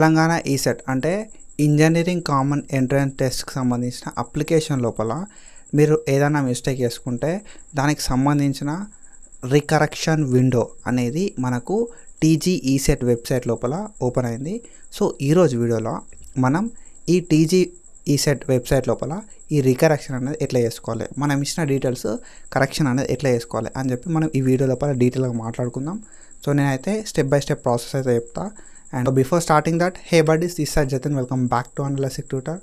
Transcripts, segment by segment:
Telangana ECET అంటే engineering common entrance టెస్ట్కి సంబంధించిన అప్లికేషన్ లోపల మీరు ఏదైనా మిస్టేక్ చేసుకుంటే దానికి సంబంధించిన రికరెక్షన్ విండో అనేది మనకు టీజీ ఈసెట్ వెబ్సైట్ లోపల ఓపెన్ అయింది. సో ఈరోజు వీడియోలో మనం ఈ టీజీ ఈసెట్ వెబ్సైట్ లోపల ఈ రికరెక్షన్ అనేది ఎట్లా చేసుకోవాలి, మనం ఇచ్చిన డీటెయిల్స్ కరెక్షన్ అనేది ఎట్లా చేసుకోవాలి అని చెప్పి మనం ఈ వీడియో లోపల డీటెయిల్గా మాట్లాడుకుందాం. సో నేనైతే స్టెప్ బై స్టెప్ ప్రాసెస్ అయితే చెప్తా. And before starting that, hey buddies, this side Jatan, welcome back to Analytic Tutor.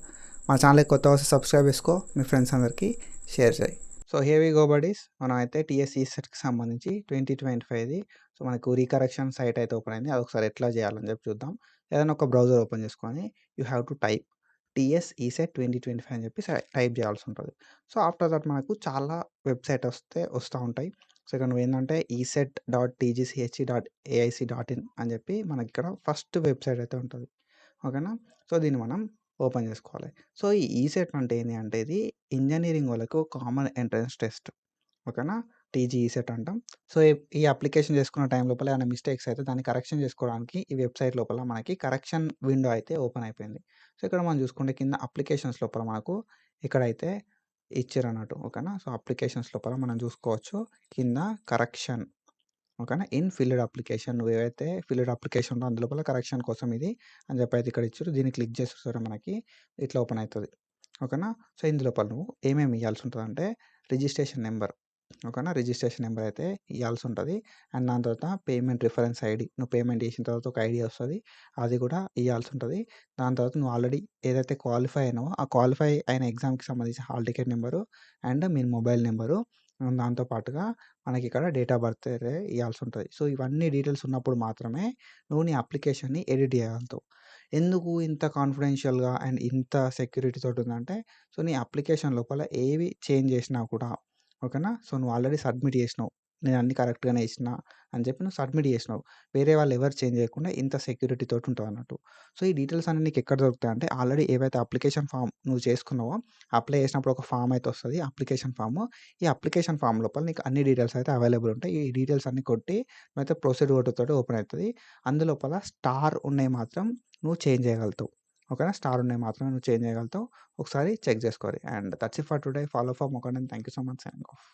మా ఛానల్కి కొత్త వస్తే సబ్స్క్రైబ్ చేసుకో, మీ ఫ్రెండ్స్ అందరికీ షేర్ చేయి. So hey we go buddies, మనం అయితే టీఎస్ఈ సెట్కి సంబంధించి 2025ది సో మనకు రీకరెక్షన్ సైట్ అయితే ఓపెన్ అయింది. అది ఒకసారి ఎట్లా చేయాలని చెప్పి చూద్దాం. ఏదైనా ఒక బ్రౌజర్ ఓపెన్ చేసుకొని you have to type TSE set 2025 అని చెప్పి టైప్ చేయాల్సి ఉంటుంది. సో ఆఫ్టర్ దట్ మనకు చాలా వెబ్సైట్ వస్తూ ఉంటాయి. సో ఇక్కడ నువ్వు ఏంటంటే eset.tgch.aic.in అని చెప్పి మనకి ఇక్కడ ఫస్ట్ వెబ్సైట్ అయితే ఉంటుంది. ఓకేనా. సో దీన్ని మనం ఓపెన్ చేసుకోవాలి. సో ఈ ఈసెట్ అంటే ఏంటి అంటే ఇది ఇంజనీరింగ్ వాళ్ళకు కామన్ ఎంట్రన్స్ టెస్ట్. ఓకేనా. టీజీ ఈసెట్ అంటాం. సో ఈ అప్లికేషన్ చేసుకున్న టైం లోపల ఏమైనా మిస్టేక్స్ అయితే దాన్ని కరెక్షన్ చేసుకోవడానికి ఈ వెబ్సైట్ లోపల మనకి కరెక్షన్ విండో అయితే ఓపెన్ అయిపోయింది. సో ఇక్కడ మనం చూసుకుంటే కింద అప్లికేషన్స్ లోపల మనకు ఇక్కడైతే ఇచ్చారన్నట్టు. ఓకేనా. సో అప్లికేషన్స్ లోపల మనం చూసుకోవచ్చు కింద కరెక్షన్. ఓకేనా. ఇన్ ఫిల్డ్ అప్లికేషన్, నువ్వు ఏవైతే ఫిల్డ్ అప్లికేషన్ ఉందో అందులోపల కరెక్షన్ కోసం ఇది అని చెప్పి అయితే ఇక్కడ ఇచ్చారు. దీన్ని క్లిక్ చేసేసారు మనకి ఇట్లా ఓపెన్ అవుతుంది. ఓకేనా. సో ఇందులోపల నువ్వు ఏమేమి ఇవ్వాల్సి ఉంటుంది అంటే రిజిస్ట్రేషన్ నెంబర్. ఓకేనా. రిజిస్ట్రేషన్ నెంబర్ అయితే ఇవ్వాల్సి ఉంటుంది. అండ్ దాని తర్వాత పేమెంట్ రిఫరెన్స్ ఐడి, నువ్వు పేమెంట్ చేసిన తర్వాత ఒక ఐడి వస్తుంది, అది కూడా ఇవ్వాల్సి ఉంటుంది. దాని తర్వాత నువ్వు ఆల్రెడీ ఏదైతే క్వాలిఫై అయినావో ఆ క్వాలిఫై అయిన ఎగ్జామ్కి సంబంధించిన hall ticket number and me mobile number, దాంతో పాటుగా మనకి ఇక్కడ డేట్ ఆఫ్ బర్త్ ఇవ్వాల్సి ఉంటుంది. సో ఇవన్నీ డీటెయిల్స్ ఉన్నప్పుడు మాత్రమే నువ్వు నీ అప్లికేషన్ని ఎడిట్ చేయగలుగుతావు. ఎందుకు ఇంత కాన్ఫిడెన్షియల్గా అండ్ ఇంత సెక్యూరిటీ తోటి ఉందంటే, సో నీ అప్లికేషన్ లోపల ఏవి చేంజ్ చేసినా కూడా, ఓకేనా. సో నువ్వు ఆల్రెడీ సబ్మిట్ చేసినావు, నేను అన్ని కరెక్ట్గానే ఇచ్చిన అని చెప్పి నువ్వు సబ్మిట్ చేసినావు, వేరే వాళ్ళు ఎవరు చేంజ్ చేయకుండా ఇంత సెక్యూరిటీ తోటి ఉంటుంది అన్నట్టు. సో ఈ డీటెయిల్స్ అన్ని నీకు ఎక్కడ దొరుకుతాయి అంటే ఆల్రెడీ ఏవైతే అప్లికేషన్ ఫామ్ నువ్వు చేసుకున్నావో అప్లై చేసినప్పుడు ఒక ఫామ్ అయితే వస్తుంది, అప్లికేషన్ ఫామ్. ఈ అప్లికేషన్ ఫామ్ లోపల నీకు అన్ని డీటెయిల్స్ అయితే అవైలబుల్ ఉంటాయి. ఈ డీటెయిల్స్ అన్ని కొట్టి నువ్వైతే ప్రొసీడ్ తోటి ఓపెన్ అవుతుంది. అందులోపల స్టార్ ఉన్నాయి మాత్రం నువ్వు చేంజ్ చేయగలుగుతావు. ఓకేనా. స్టార్ ఉన్నాయి మాత్రమే నువ్వు చేంజ్ చేయగలుగుతావు. ఒకసారి చెక్ చేసుకోవాలి. And that's it for today. Follow for more content. Thank you so much. Signing off.